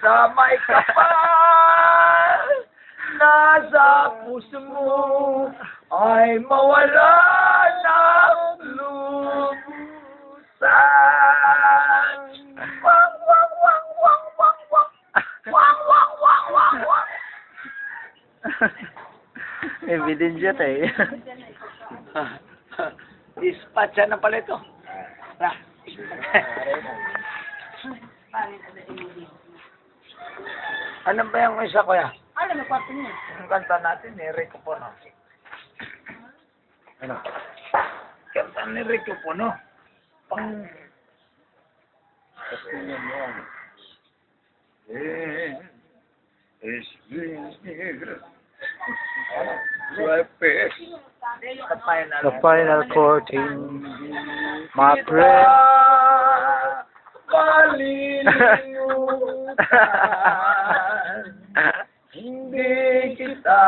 sa may kapal na sa puso mo ay mawala ng lubusan. Wang, wang, wang, wang, wang, wang. Wang, wang, wang, wang, wang. Ebidensya tayo. Dispatcha na pala ito. Ano ba yung isa, kuya? Alam mo, kwarto niya. Ang kanta natin ni Rico Puno. Ano? Kanta ni Rico Puno. Pang... The final courting, my friend. Kalilimutan, hindi kita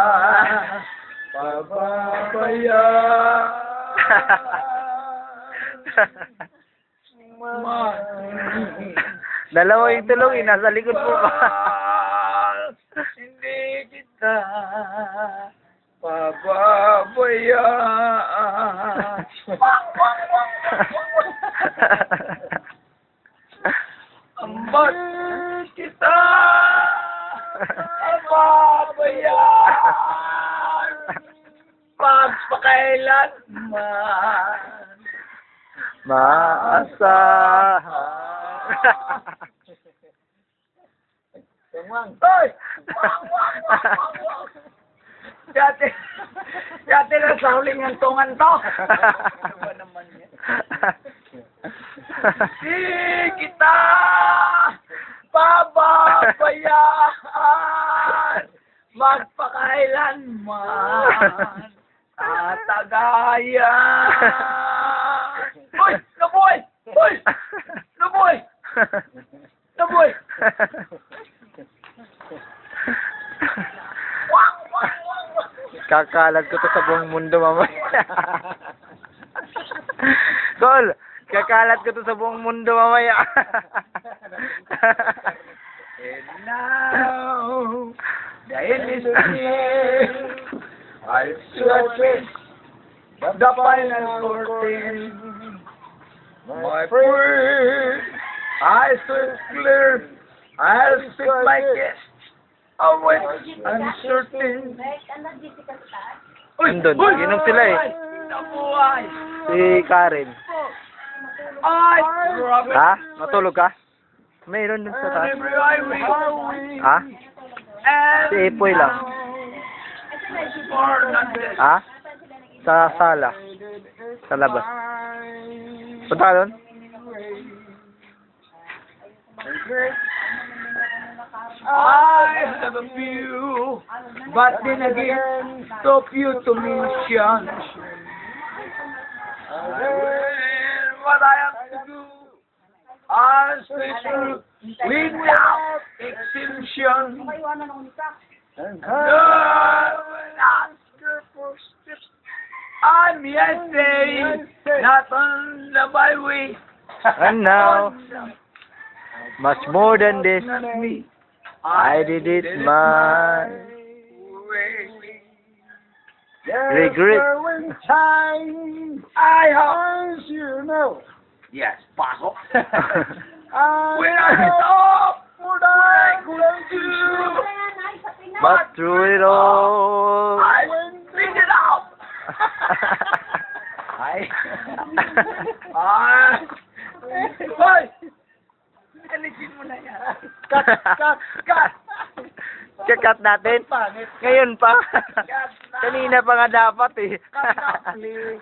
pababayaan. Dalawa yung tulong, nasa likod po ba? Hindi kita pababayaan. Ba't kita pababayaan? Pagpakailanman Maasahan. Tungwang. Hoy! Dati na sa huling ang tungan to. Ano ba naman yan? Di kita pababayaan magpakailanman tatagayan. Hoy! Naboy! Hoy! Naboy! Naboy! Kakalat ko to sa buong mundo mamaya. Gol! Kakalat ko to sa buong mundo mamaya. And now, the end is near. I stretch the final curtain. My friend, I stood clear. I'll speak my guest. Away, uncertain. Andun, inom sila eh. Nabuhay. Si Karen. Ay, grabe. Ha? Matulog ka? Mayroon dun sa taas. Ha? Si Epoy lang. Ha? Sa sala. Sa labas. Punta ka doon? I have a few, but then again, so few to mention. What I have to do, I'll stay true without exception. I'm yesterday, not on the byway. And now, much more than this, I did it my regret. I hope you know. Yes, pasok. When I stop, what I could do. But through it all, I figured out. Hoy! Alisin mo na yan. Cut! Kakat natin. Ngayon pa. Kanina pa nga dapat eh. Cut, please.